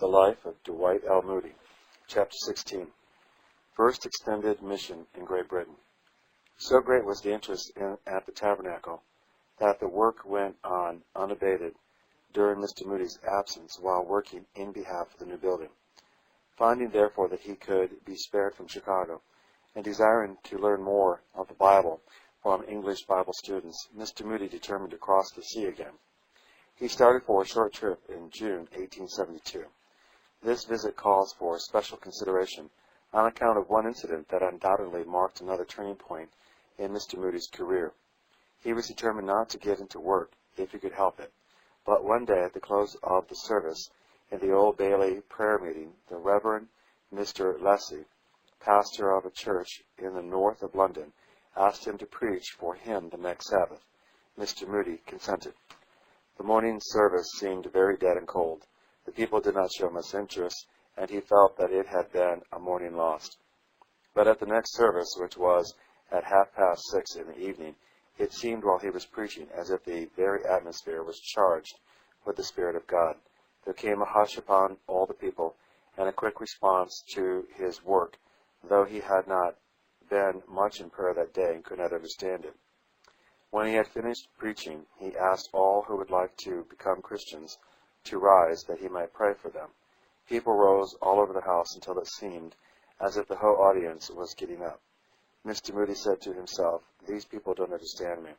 The Life of Dwight L. Moody, Chapter 16. First Extended Mission in Great Britain. So great was the interest at the tabernacle that the work went on unabated during Mr. Moody's absence while working in behalf of the new building. Finding, therefore, that he could be spared from Chicago, and desiring to learn more of the Bible from English Bible students, Mr. Moody determined to cross the sea again. He started for a short trip in June 1872. This visit calls for special consideration on account of one incident that undoubtedly marked another turning point in Mr. Moody's career. He was determined not to get into work if he could help it, but one day at the close of the service in the Old Bailey prayer meeting, the Reverend Mr. Lessey, pastor of a church in the north of London, asked him to preach for him the next Sabbath. Mr. Moody consented. The morning service seemed very dead and cold. The people did not show much interest, and he felt that it had been a morning lost. But at the next service, which was at 6:30 in the evening, it seemed while he was preaching as if the very atmosphere was charged with the Spirit of God. There came a hush upon all the people, and a quick response to his work, though he had not been much in prayer that day and could not understand it. When he had finished preaching, he asked all who would like to become Christians to rise that he might pray for them. People rose all over the house until it seemed as if the whole audience was getting up. Mr. Moody said to himself, "These people don't understand me.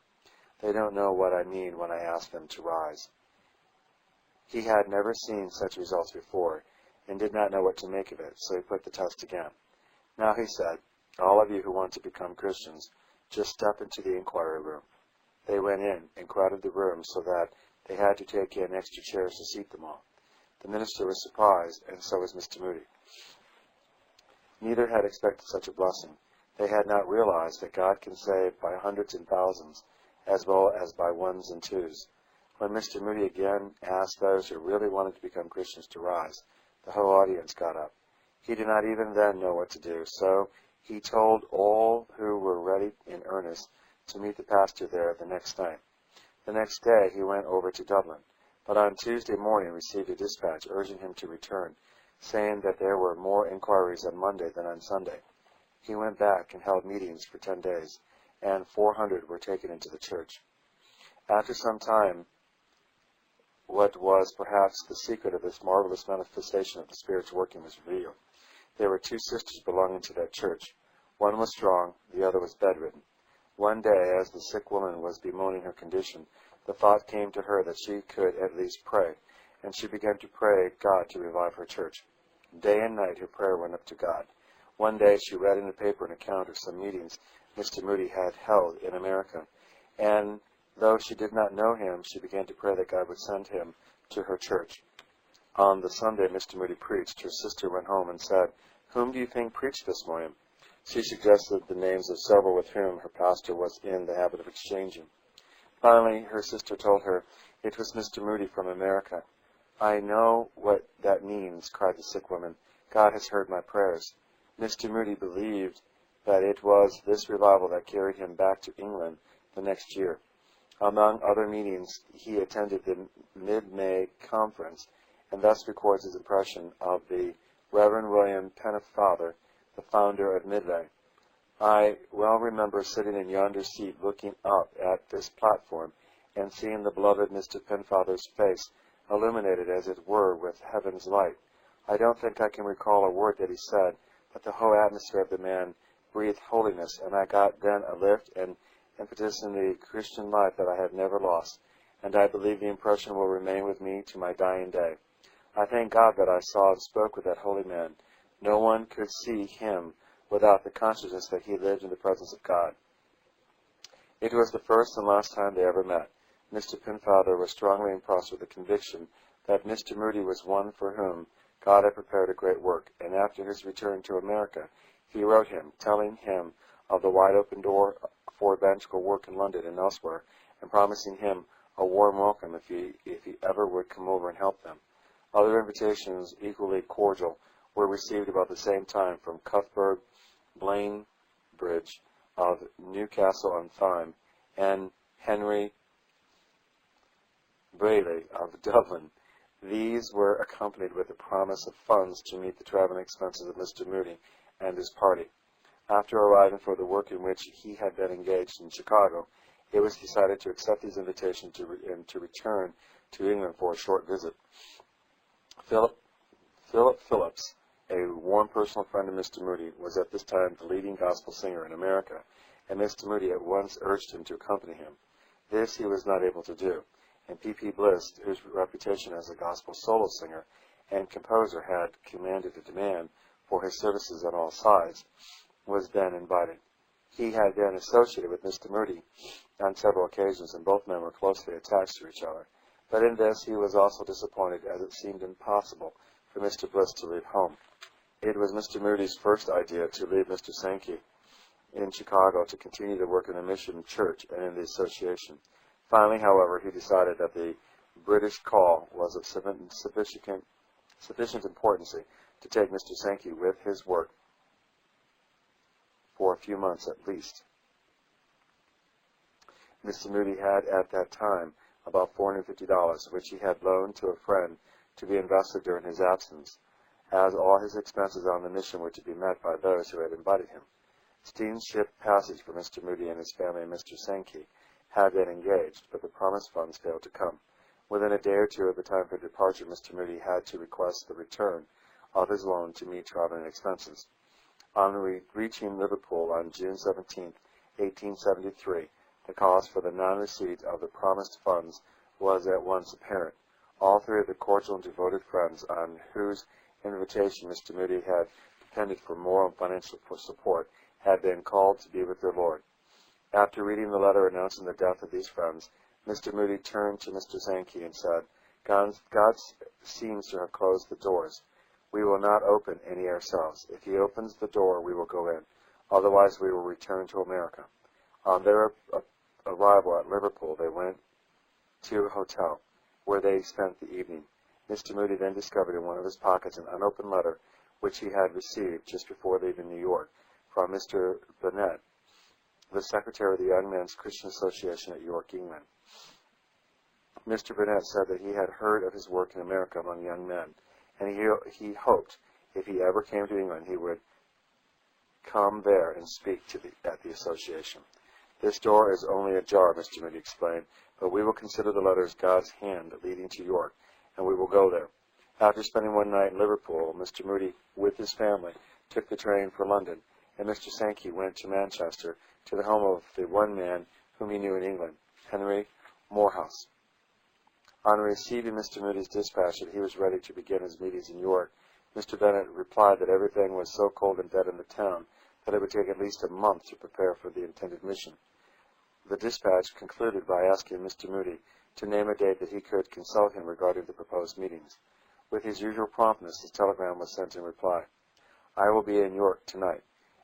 They don't know what I mean when I ask them to rise." He had never seen such results before and did not know what to make of it, so he put the test again. "Now," he said, "all of you who want to become Christians, just step into the inquiry room." They went in and crowded the room so that they had to take in extra chairs to seat them all. The minister was surprised, and so was Mr. Moody. Neither had expected such a blessing. They had not realized that God can save by hundreds and thousands, as well as by ones and twos. When Mr. Moody again asked those who really wanted to become Christians to rise, the whole audience got up. He did not even then know what to do, so he told all who were ready in earnest to meet the pastor there the next night. The next day he went over to Dublin, but on Tuesday morning received a dispatch urging him to return, saying that there were more inquiries on Monday than on Sunday. He went back and held meetings for 10 days, and 400 were taken into the church. After some time, what was perhaps the secret of this marvelous manifestation of the Spirit's working was revealed. There were two sisters belonging to that church. One was strong, the other was bedridden. One day, as the sick woman was bemoaning her condition, the thought came to her that she could at least pray, and she began to pray God to revive her church. Day and night her prayer went up to God. One day she read in the paper an account of some meetings Mr. Moody had held in America, and though she did not know him, she began to pray that God would send him to her church. On the Sunday Mr. Moody preached, her sister went home and said, "Whom do you think preached this morning?" She suggested the names of several with whom her pastor was in the habit of exchanging. Finally, her sister told her it was Mr. Moody from America. "I know what that means," cried the sick woman. "God has heard my prayers." Mr. Moody believed that it was this revival that carried him back to England the next year. Among other meetings, he attended the Mid-May Conference, and thus records his impression of the Reverend William Pennefather, the founder of Midley. "I well remember sitting in yonder seat looking up at this platform and seeing the beloved Mr. Pennefather's face illuminated as it were with heaven's light. I don't think I can recall a word that he said, but the whole atmosphere of the man breathed holiness, and I got then a lift and impetus in the Christian life that I have never lost, and I believe the impression will remain with me to my dying day. I thank God that I saw and spoke with that holy man. No one could see him without the consciousness that he lived in the presence of God." It was the first and last time they ever met. Mr. Pennefather was strongly impressed with the conviction that Mr. Moody was one for whom God had prepared a great work, and after his return to America, he wrote him, telling him of the wide open door for evangelical work in London and elsewhere, and promising him a warm welcome if he ever would come over and help them. Other invitations, equally cordial, were received about the same time from Cuthbert Bainbridge of Newcastle-on-Tyne and Henry Brayley of Dublin. These were accompanied with the promise of funds to meet the traveling expenses of Mr. Moody and his party. After arriving for the work in which he had been engaged in Chicago, it was decided to accept his invitation and to return to England for a short visit. Philip Phillips, a warm personal friend of Mr. Moody, was at this time the leading gospel singer in America, and Mr. Moody at once urged him to accompany him. This he was not able to do, and P.P. Bliss, whose reputation as a gospel solo singer and composer had commanded a demand for his services on all sides, was then invited. He had been associated with Mr. Moody on several occasions, and both men were closely attached to each other. But in this he was also disappointed, as it seemed impossible for Mr. Bliss to leave home. It was Mr. Moody's first idea to leave Mr. Sankey in Chicago to continue to work in the mission church and in the association. Finally, however, he decided that the British call was of sufficient importance to take Mr. Sankey with his work for a few months at least. Mr. Moody had at that time about $450, which he had loaned to a friend to be invested during his absence, as all his expenses on the mission were to be met by those who had invited him. Steamship passage for Mr. Moody and his family and Mr. Sankey had been engaged, but the promised funds failed to come. Within a day or two of the time for departure, Mr. Moody had to request the return of his loan to meet traveling expenses. On reaching Liverpool on June 17, 1873, the cause for the non-receipt of the promised funds was at once apparent. All three of the cordial and devoted friends on whose invitation Mr. Moody had depended for moral and financial support had been called to be with their Lord. After reading the letter announcing the death of these friends, Mr. Moody turned to Mr. Sankey and said, God seems to have closed the doors. We will not open any ourselves. If he opens the door, we will go in. Otherwise, we will return to America. On their arrival at Liverpool, they went to a hotel, where they spent the evening. Mr. Moody then discovered in one of his pockets an unopened letter which he had received just before leaving New York from Mr. Bennett, the secretary of the Young Men's Christian Association at York, England. Mr. Bennett said that he had heard of his work in America among young men, and he hoped if he ever came to England he would come there and speak at the association. This door is only ajar, Mr. Moody explained, but we will consider the letter as God's hand leading to York, and we will go there. After spending one night in Liverpool, Mr. Moody, with his family, took the train for London, and Mr. Sankey went to Manchester to the home of the one man whom he knew in England, Henry Morehouse. On receiving Mr. Moody's dispatch that he was ready to begin his meetings in York, Mr. Bennett replied that everything was so cold and dead in the town that it would take at least a month to prepare for the intended mission. The dispatch concluded by asking Mr. Moody to name a date that he could consult him regarding the proposed meetings. With his usual promptness, his telegram was sent in reply. I will be in York tonight.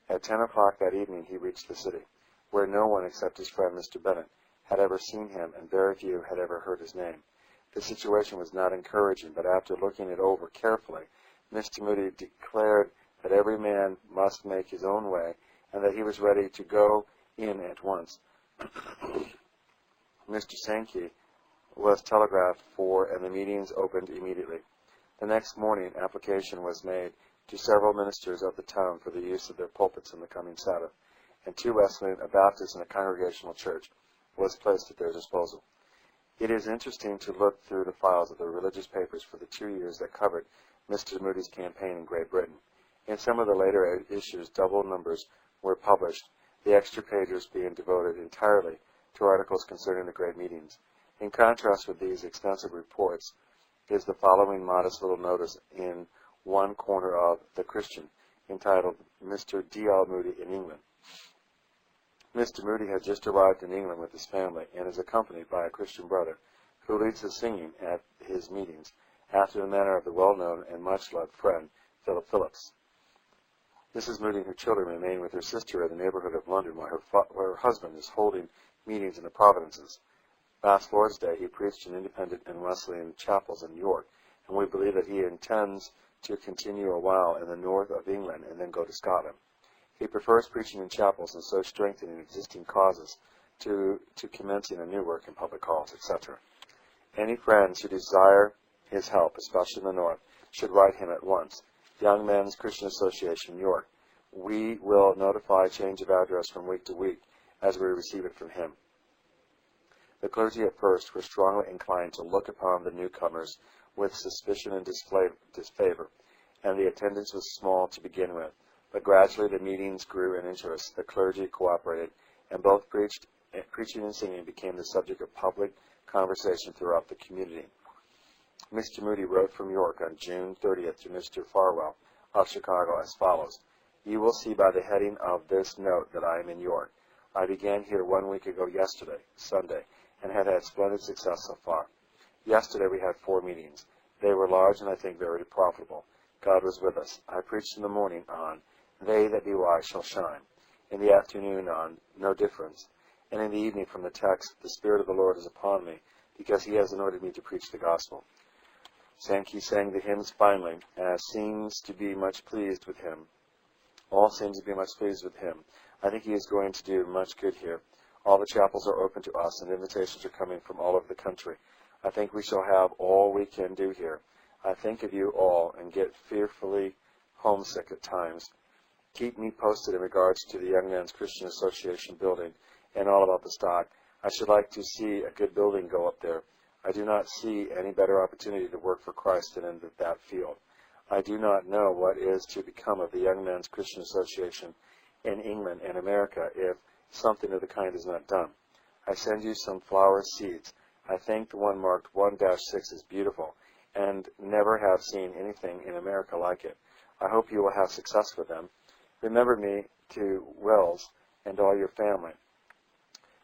At 10 o'clock that evening he reached the city, where no one except his friend Mr. Bennett had ever seen him, and very few had ever heard his name. The situation was not encouraging, but after looking it over carefully, Mr. Moody declared that every man must make his own way, and that he was ready to go in at once. Mr. Sankey was telegraphed for, and the meetings opened immediately. The next morning, application was made to several ministers of the town for the use of their pulpits in the coming Sabbath, and 2 Wesleyan, a Baptist, and a Congregational church was placed at their disposal. It is interesting to look through the files of the religious papers for the 2 years that covered Mr. Moody's campaign in Great Britain. In some of the later issues, double numbers were published, the extra pages being devoted entirely to articles concerning the great meetings. In contrast with these extensive reports is the following modest little notice in one corner of The Christian, entitled Mr. D.L. Moody in England. Mr. Moody has just arrived in England with his family and is accompanied by a Christian brother who leads the singing at his meetings, after the manner of the well-known and much-loved friend, Philip Phillips. Mrs. Moody and her children remain with her sister in the neighborhood of London while her husband is holding meetings in the Providences. Last Lord's Day, he preached in independent and Wesleyan chapels in York, and we believe that he intends to continue a while in the north of England and then go to Scotland. He prefers preaching in chapels and so strengthening existing causes to commencing a new work in public halls, etc. Any friends who desire his help, especially in the North, should write him at once. Young Men's Christian Association, York. We will notify change of address from week to week as we receive it from him. The clergy at first were strongly inclined to look upon the newcomers with suspicion and disfavor, and the attendance was small to begin with. But gradually the meetings grew in interest, the clergy cooperated, and both preaching and singing became the subject of public conversation throughout the community. Mr. Moody wrote from York on June 30th to Mr. Farwell of Chicago as follows. You will see by the heading of this note that I am in York. I began here 1 week ago yesterday, Sunday, and had had splendid success so far. Yesterday we had 4 meetings. They were large and I think very profitable. God was with us. I preached in the morning on They that be wise shall shine, in the afternoon on No difference, and in the evening from the text, The Spirit of the Lord is upon me, because he has anointed me to preach the gospel. Sankey sang the hymns finely, and seems to be much pleased with him. All seem to be much pleased with him. I think he is going to do much good here. All the chapels are open to us, and invitations are coming from all over the country. I think we shall have all we can do here. I think of you all and get fearfully homesick at times. Keep me posted in regards to the Young Men's Christian Association building and all about the stock. I should like to see a good building go up there. I do not see any better opportunity to work for Christ than in that field. I do not know what is to become of the Young Men's Christian Association in England and America if something of the kind is not done. I send you some flower seeds. I think the one marked 1-6 is beautiful, and never have seen anything in America like it. I hope you will have success with them. Remember me to Wells and all your family.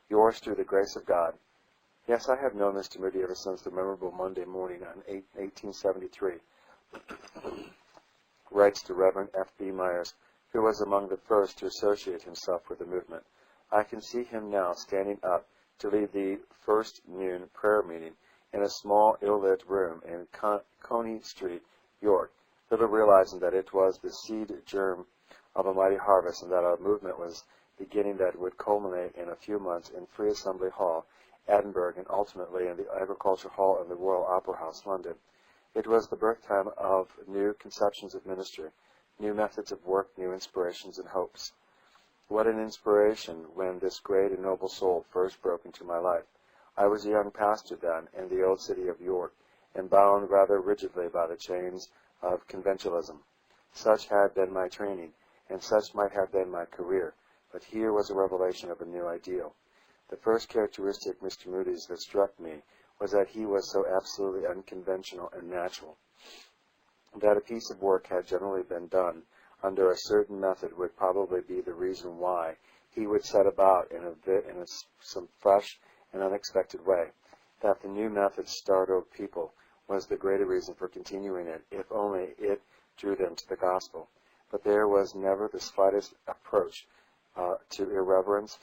Yours through the grace of God. Yes, I have known Mr. Moody ever since the memorable Monday morning on 1873. Writes the Reverend F.B. Myers, who was among the first to associate himself with the movement. I can see him now standing up to lead the first noon prayer meeting in a small, ill-lit room in Coney Street, York, little realizing that it was the seed germ of a mighty harvest and that a movement was beginning that would culminate in a few months in Free Assembly Hall, Edinburgh, and ultimately in the Agriculture Hall of the Royal Opera House, London. It was the birth time of new conceptions of ministry, new methods of work, new inspirations and hopes. What an inspiration when this great and noble soul first broke into my life. I was a young pastor then in the old city of York, and bound rather rigidly by the chains of conventionalism. Such had been my training, and such might have been my career, but here was a revelation of a new ideal. The first characteristic Mr. Moody's that struck me was that he was so absolutely unconventional and natural. That a piece of work had generally been done under a certain method would probably be the reason why he would set about in some fresh and unexpected way. That the new method startled people was the greater reason for continuing it, if only it drew them to the gospel. But there was never the slightest approach to irreverence,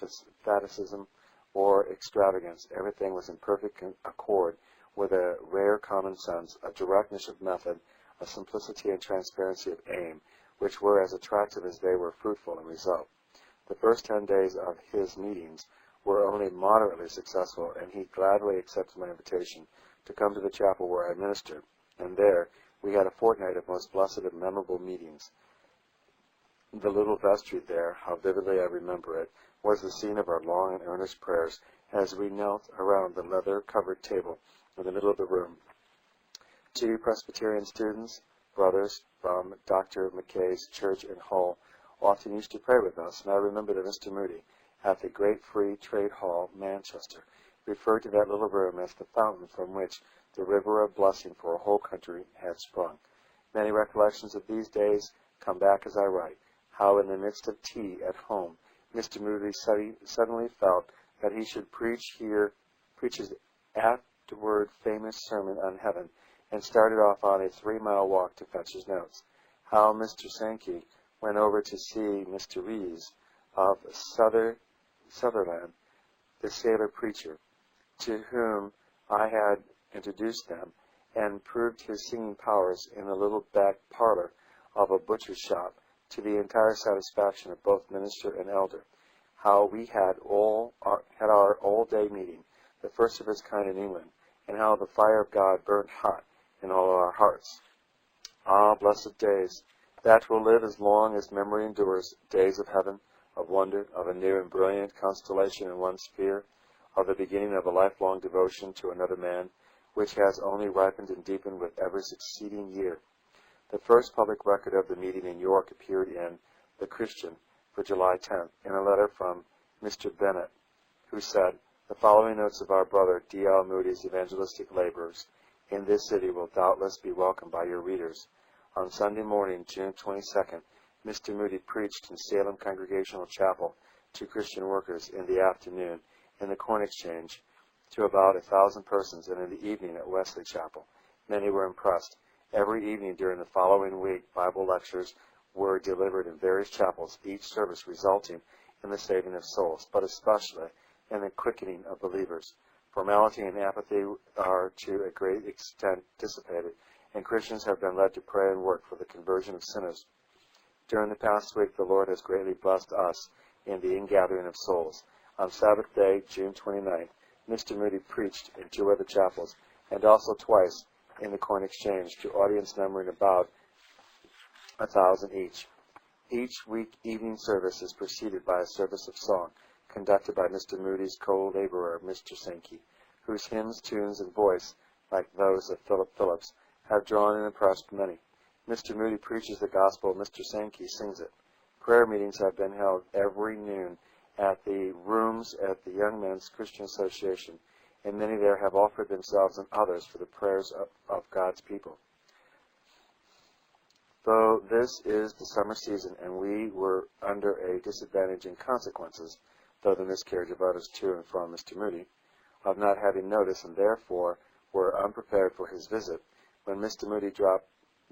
fanaticism, or extravagance. Everything was in perfect accord with a rare common sense, a directness of method, a simplicity and transparency of aim, which were as attractive as they were fruitful in result. The first 10 days of his meetings were only moderately successful, and he gladly accepted my invitation to come to the chapel where I ministered, and there we had a fortnight of most blessed and memorable meetings. The little vestry there, how vividly I remember it, was the scene of our long and earnest prayers as we knelt around the leather-covered table in the middle of the room. 2 Presbyterian students, brothers from Dr. McKay's church in Hull, often used to pray with us, and I remember that Mr. Moody, at the Great Free Trade Hall, Manchester, referred to that little room as the fountain from which the river of blessing for a whole country had sprung. Many recollections of these days come back as I write, how in the midst of tea at home, Mr. Moody suddenly felt that he should preach his afterward famous sermon on heaven, and started off on a 3-mile walk to fetch his notes. How Mr. Sankey went over to see Mr. Rees of Sutherland, the sailor preacher, to whom I had introduced them, and proved his singing powers in the little back parlor of a butcher's shop, to the entire satisfaction of both minister and elder. How we had our all-day meeting, the first of its kind in England, and how the fire of God burned hot, in all our hearts. Ah, blessed days, that will live as long as memory endures, days of heaven, of wonder, of a new and brilliant constellation in one sphere, of the beginning of a lifelong devotion to another man, which has only ripened and deepened with every succeeding year. The first public record of the meeting in York appeared in The Christian for July 10th in a letter from Mr. Bennett, who said, "The following notes of our brother D.L. Moody's evangelistic labors in this city will doubtless be welcomed by your readers. On Sunday morning, June 22nd, Mr. Moody preached in Salem Congregational Chapel to Christian workers in the afternoon in the Corn Exchange to about 1,000 persons, and in the evening at Wesley Chapel. Many were impressed. Every evening during the following week, Bible lectures were delivered in various chapels, each service resulting in the saving of souls, but especially in the quickening of believers. Formality and apathy are to a great extent dissipated, and Christians have been led to pray and work for the conversion of sinners. During the past week, the Lord has greatly blessed us in the ingathering of souls. On Sabbath day, June 29th, Mr. Moody preached in 2 other chapels, and also twice in the Corn Exchange to audience numbering about 1,000 each. Each week evening service is preceded by a service of song, conducted by Mr. Moody's co-laborer, Mr. Sankey, whose hymns, tunes, and voice, like those of Philip Phillips, have drawn and impressed many. Mr. Moody preaches the gospel, Mr. Sankey sings it. Prayer meetings have been held every noon at the rooms at the Young Men's Christian Association, and many there have offered themselves and others for the prayers of God's people. Though this is the summer season, and we were under a disadvantage in consequences, though the miscarriage of letters to and from Mr. Moody, of not having notice, and therefore were unprepared for his visit, when Mr. Moody dropped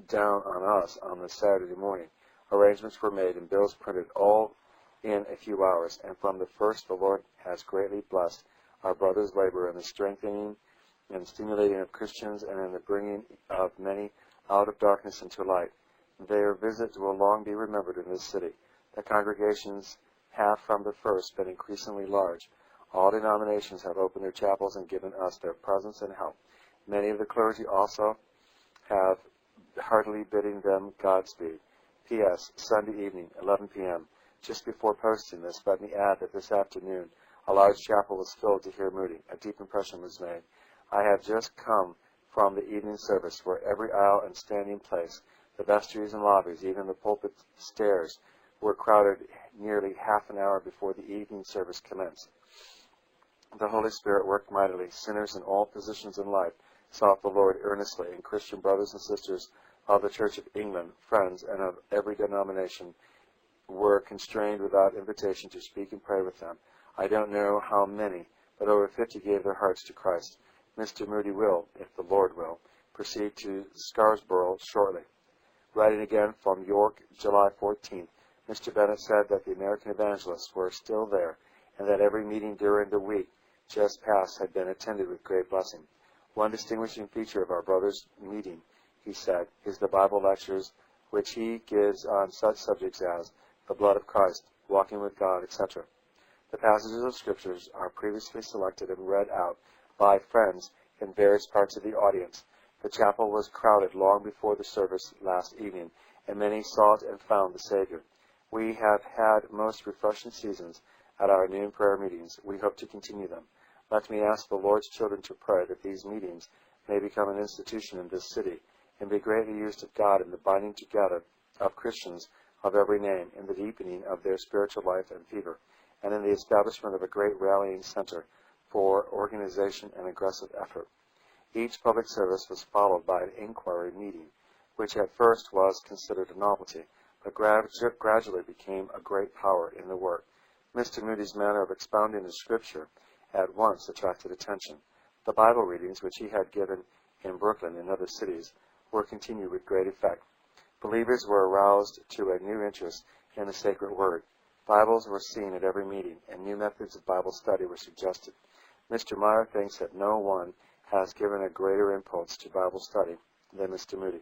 down on us on the Saturday morning, arrangements were made and bills printed, all in a few hours, and from the first the Lord has greatly blessed our brother's labor in the strengthening and stimulating of Christians and in the bringing of many out of darkness into light. Their visit will long be remembered in this city. The congregations have from the first been increasingly large. All denominations have opened their chapels and given us their presence and help. Many of the clergy also have heartily bidding them Godspeed. P.S. Sunday evening, 11 p.m. Just before posting this, let me add that this afternoon a large chapel was filled to hear Moody. A deep impression was made. I have just come from the evening service, where every aisle and standing place, the vestries and lobbies, even the pulpit stairs, were crowded nearly half an hour before the evening service commenced. The Holy Spirit worked mightily. Sinners in all positions in life sought the Lord earnestly, and Christian brothers and sisters of the Church of England, friends, and of every denomination, were constrained without invitation to speak and pray with them. I don't know how many, but over 50 gave their hearts to Christ. Mr. Moody will, if the Lord will, proceed to Scarsborough shortly. Writing again from York, July 14th, Mr. Bennett said that the American evangelists were still there, and that every meeting during the week just past had been attended with great blessing. One distinguishing feature of our brother's meeting, he said, is the Bible lectures which he gives on such subjects as the blood of Christ, walking with God, etc. The passages of Scriptures are previously selected and read out by friends in various parts of the audience. The chapel was crowded long before the service last evening, and many sought and found the Savior. We have had most refreshing seasons at our noon prayer meetings. We hope to continue them. Let me ask the Lord's children to pray that these meetings may become an institution in this city and be greatly used of God in the binding together of Christians of every name, in the deepening of their spiritual life and fever, and in the establishment of a great rallying center for organization and aggressive effort. Each public service was followed by an inquiry meeting, which at first was considered a novelty, but gradually became a great power in the work. Mr. Moody's manner of expounding the Scripture at once attracted attention. The Bible readings, which he had given in Brooklyn and other cities, were continued with great effect. Believers were aroused to a new interest in the sacred word. Bibles were seen at every meeting, and new methods of Bible study were suggested. Mr. Meyer thinks that no one has given a greater impulse to Bible study than Mr. Moody.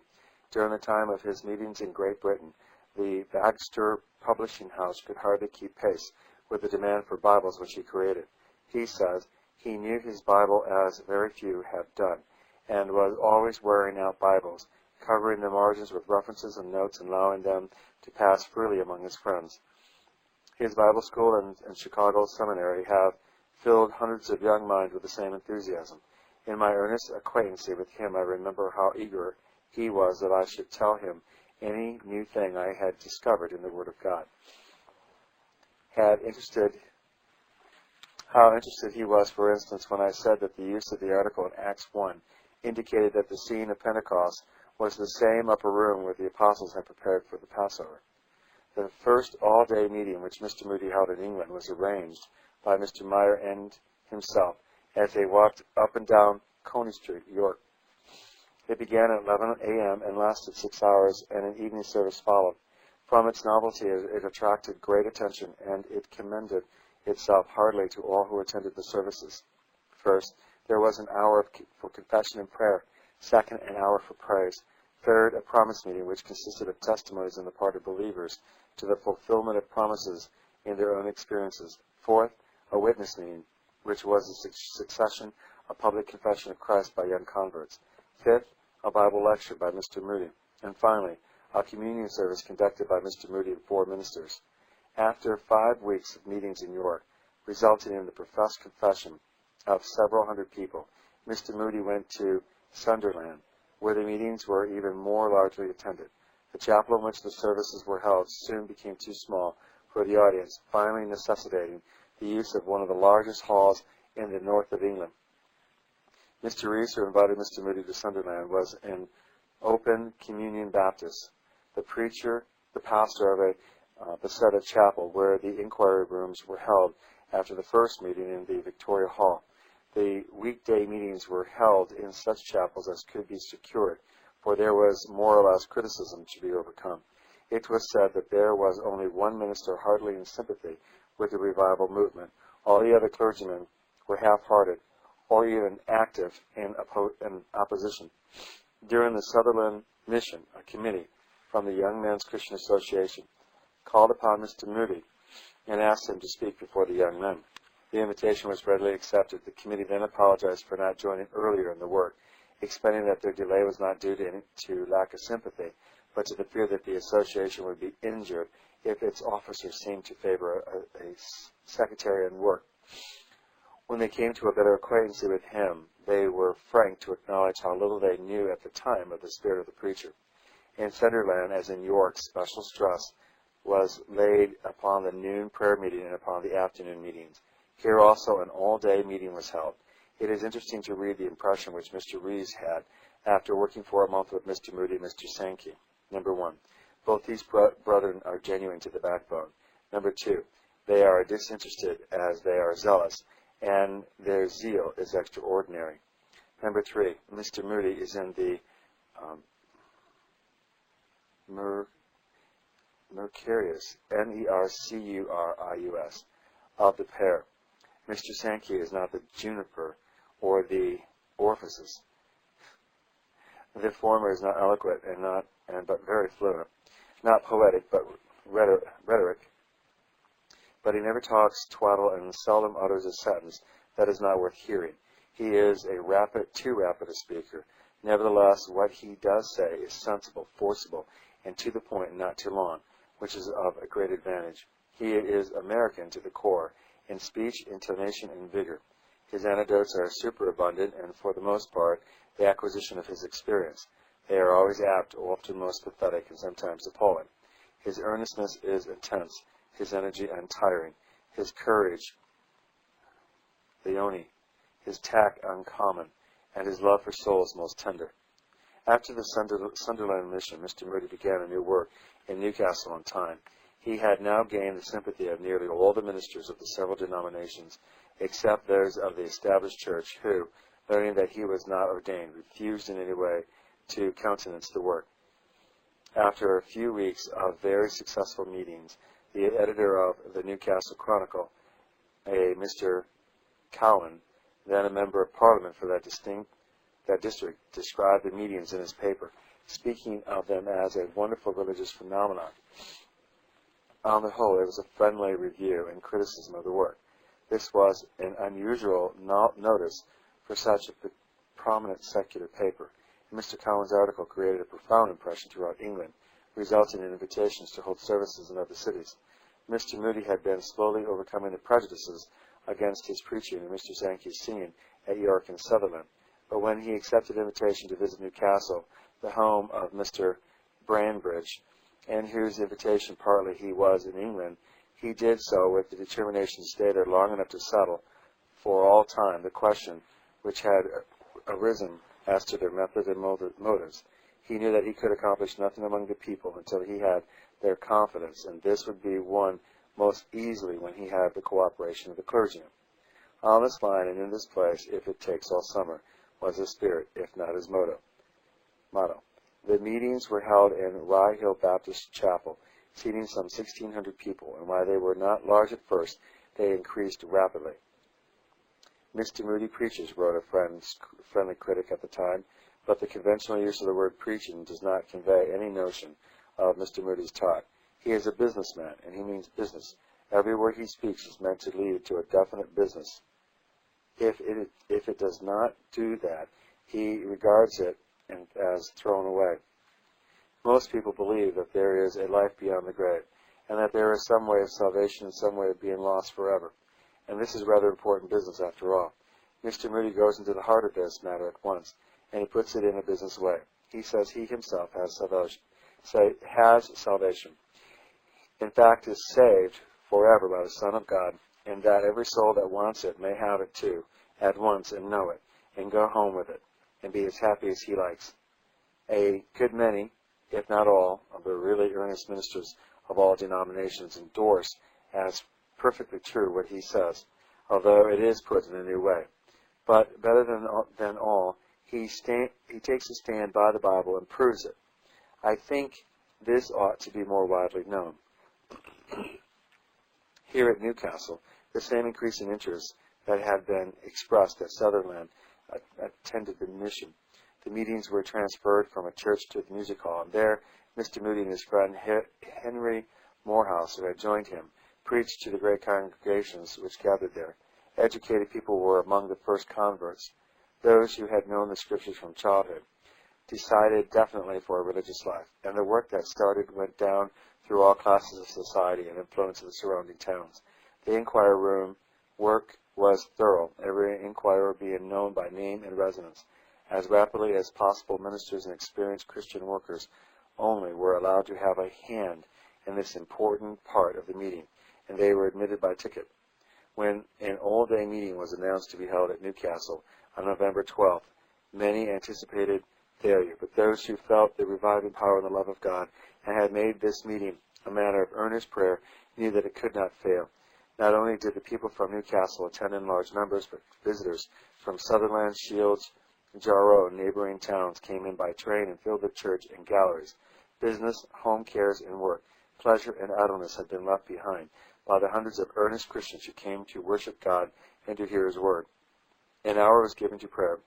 During the time of his meetings in Great Britain, the Baxter Publishing House could hardly keep pace with the demand for Bibles which he created. He says he knew his Bible as very few have done, and was always wearing out Bibles, covering the margins with references and notes and allowing them to pass freely among his friends. His Bible school and Chicago seminary have filled hundreds of young minds with the same enthusiasm. In my earnest acquaintance with him, I remember how eager he was that I should tell him any new thing I had discovered in the Word of God. How interested he was, for instance, when I said that the use of the article in Acts 1 indicated that the scene of Pentecost was the same upper room where the apostles had prepared for the Passover. The first all-day meeting which Mr. Moody held in England was arranged by Mr. Meyer and himself as they walked up and down Coney Street, York. It began at 11 a.m. and lasted 6 hours, and an evening service followed. From its novelty, it attracted great attention, and it commended itself heartily to all who attended the services. First, there was an hour for confession and prayer. Second, an hour for praise. Third, a promise meeting, which consisted of testimonies on the part of believers to the fulfillment of promises in their own experiences. Fourth, a witness meeting, which was a succession of public confession of Christ by young converts. Fifth, a Bible lecture by Mr. Moody. And finally, a communion service conducted by Mr. Moody and 4 ministers. After 5 weeks of meetings in York, resulting in the professed confession of several hundred people, Mr. Moody went to Sunderland, where the meetings were even more largely attended. The chapel in which the services were held soon became too small for the audience, finally necessitating the use of one of the largest halls in the north of England. Mr. Rees, who invited Mr. Moody to Sunderland, was an open communion Baptist, the pastor of a Bethesda chapel where the inquiry rooms were held after the first meeting in the Victoria Hall. The weekday meetings were held in such chapels as could be secured, for there was more or less criticism to be overcome. It was said that there was only one minister heartily in sympathy with the revival movement. All the other clergymen were half-hearted or even active in opposition. During the Sutherland mission, a committee from the Young Men's Christian Association called upon Mr. Moody and asked him to speak before the young men. The invitation was readily accepted. The committee then apologized for not joining earlier in the work, explaining that their delay was not due to lack of sympathy, but to the fear that the association would be injured if its officers seemed to favor a sectarian work. When they came to a better acquaintance with him, they were frank to acknowledge how little they knew at the time of the spirit of the preacher. In Sunderland, as in York, special stress was laid upon the noon prayer meeting and upon the afternoon meetings. Here also an all-day meeting was held. It is interesting to read the impression which Mr. Rees had after working for a month with Mr. Moody and Mr. Sankey. Number 1, both these brethren are genuine to the backbone. Number 2, they are disinterested as they are zealous, and their zeal is extraordinary. Number 3, Mr. Moody is in the Mercurius, Nercurius, of the pair. Mr. Sankey is not the juniper or the orifices. The former is not eloquent but very fluent, not poetic but rhetoric. But he never talks twaddle and seldom utters a sentence that is not worth hearing. He is too rapid a speaker. Nevertheless, what he does say is sensible, forcible, and to the point, and not too long, which is of a great advantage. He is American to the core, in speech, intonation, and vigor. His anecdotes are superabundant, and for the most part, the acquisition of his experience. They are always apt, often most pathetic, and sometimes appalling. His earnestness is intense, his energy untiring, his courage leone, his tact uncommon, and his love for souls most tender. After the Sunderland mission, Mr. Moody began a new work in Newcastle on Tyne. He had now gained the sympathy of nearly all the ministers of the several denominations, except those of the established church, who, learning that he was not ordained, refused in any way to countenance the work. After a few weeks of very successful meetings, the editor of the Newcastle Chronicle, a Mr. Cowan, then a member of Parliament for that district, described the meetings in his paper, speaking of them as a wonderful religious phenomenon. On the whole, it was a friendly review and criticism of the work. This was an unusual notice for such a prominent secular paper, and Mr. Cowan's article created a profound impression throughout England, resulting in invitations to hold services in other cities. Mr. Moody had been slowly overcoming the prejudices against his preaching and Mr. Sankey's singing at York and Sutherland, but when he accepted invitation to visit Newcastle, the home of Mr. Branbridge, and whose invitation partly he was in England, he did so with the determination to stay there long enough to settle for all time the question which had arisen as to their method and motives. He knew that he could accomplish nothing among the people until he had their confidence, and this would be won most easily when he had the cooperation of the clergymen. On this line and in this place, if it takes all summer, was his spirit, if not his motto. The meetings were held in Rye Hill Baptist Chapel, seating some 1,600 people, and while they were not large at first, they increased rapidly. Mr. Moody preaches, wrote a friendly critic at the time, but the conventional use of the word preaching does not convey any notion of Mr. Moody's talk. He is a businessman, and he means business. Every word he speaks is meant to lead to a definite business. If it does not do that, he regards it as thrown away. Most people believe that there is a life beyond the grave, and that there is some way of salvation and some way of being lost forever. And this is rather important business after all. Mr. Moody goes into the heart of this matter at once, and he puts it in a business way. He says he himself has salvation. In fact, is saved forever by the Son of God, and that every soul that wants it may have it too, at once, and know it, and go home with it, and be as happy as he likes. A good many, if not all, of the really earnest ministers of all denominations endorse as perfectly true what he says, although it is put in a new way. But better than all, he takes a stand by the Bible and proves it. I think this ought to be more widely known. Here at Newcastle, the same increasing interest that had been expressed at Sutherland attended the mission. The meetings were transferred from a church to the music hall, and there Mr. Moody and his friend Henry Morehouse, who had joined him, preached to the great congregations which gathered there. Educated people were among the first converts. Those who had known the Scriptures from childhood decided definitely for a religious life, and the work that started went down through all classes of society and influenced the surrounding towns. The inquiry room work was thorough, every inquirer being known by name and residence. As rapidly as possible, ministers and experienced Christian workers only were allowed to have a hand in this important part of the meeting, and they were admitted by ticket. When an all-day meeting was announced to be held at Newcastle on November 12th, many anticipated failure, but those who felt the reviving power and the love of God and had made this meeting a matter of earnest prayer knew that it could not fail. Not only did the people from Newcastle attend in large numbers, but visitors from Sutherland, Shields, Jarrow, and neighboring towns came in by train and filled the church and galleries. Business, home cares, and work, pleasure, and idleness had been left behind by the hundreds of earnest Christians who came to worship God and to hear His word. An hour was given to prayer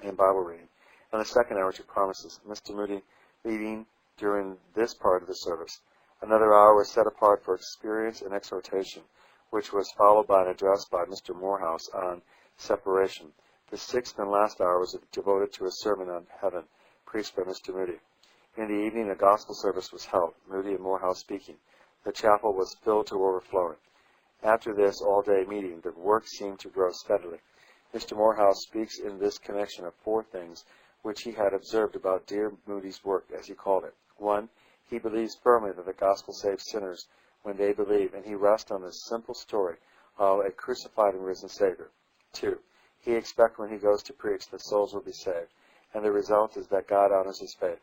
and Bible reading, and the second hour to promises, Mr. Moody leading during this part of the service. Another hour was set apart for experience and exhortation, which was followed by an address by Mr. Morehouse on separation. The sixth and last hour was devoted to a sermon on heaven, preached by Mr. Moody. In the evening, a gospel service was held, Moody and Morehouse speaking. The chapel was filled to overflowing. After this all-day meeting, the work seemed to grow steadily. Mr. Morehouse speaks in this connection of four things which he had observed about dear Moody's work, as he called it. 1. He believes firmly that the gospel saves sinners when they believe, and he rests on this simple story of a crucified and risen Savior. 2. He expects when he goes to preach that souls will be saved, and the result is that God honors his faith.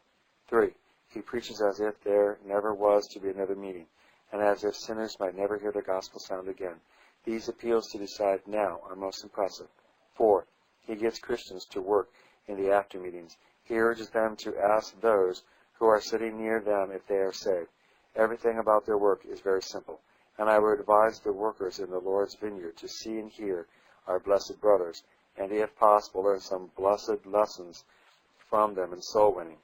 3. He preaches as if there never was to be another meeting, and as if sinners might never hear the gospel sound again. These appeals to decide now are most impressive. 4. He gets Christians to work in the after meetings. He urges them to ask those who are sitting near them if they are saved. Everything about their work is very simple, and I would advise the workers in the Lord's vineyard to see and hear our blessed brothers, and if possible learn some blessed lessons from them in soul winning.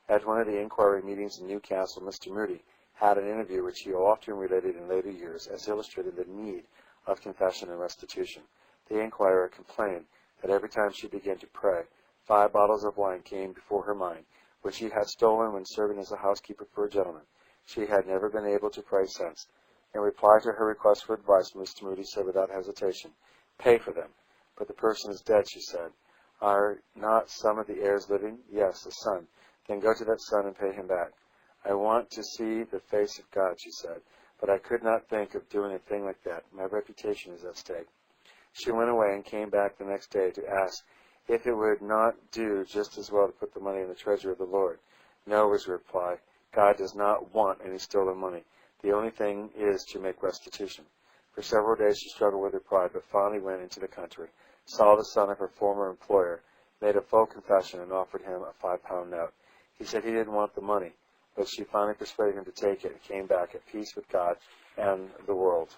At one of the inquiry meetings in Newcastle, Mr. Moody had an interview which he often related in later years as illustrating the need of confession and restitution. The inquirer complained that every time she began to pray, 5 bottles of wine came before her mind, which she had stolen when serving as a housekeeper for a gentleman. She had never been able to pray since. In reply to her request for advice, Mr. Moody said without hesitation, "Pay for them." "But the person is dead," she said. "Are not some of the heirs living?" "Yes, the son." "Then go to that son and pay him back." "I want to see the face of God," she said, "but I could not think of doing a thing like that. My reputation is at stake." She went away and came back the next day to ask if it would not do just as well to put the money in the treasury of the Lord. "No," was the reply. "God does not want any stolen money. The only thing is to make restitution." For several days she struggled with her pride, but finally went into the country, saw the son of her former employer, made a full confession, and offered him a £5 note. He said he didn't want the money, but she finally persuaded him to take it and came back at peace with God and the world.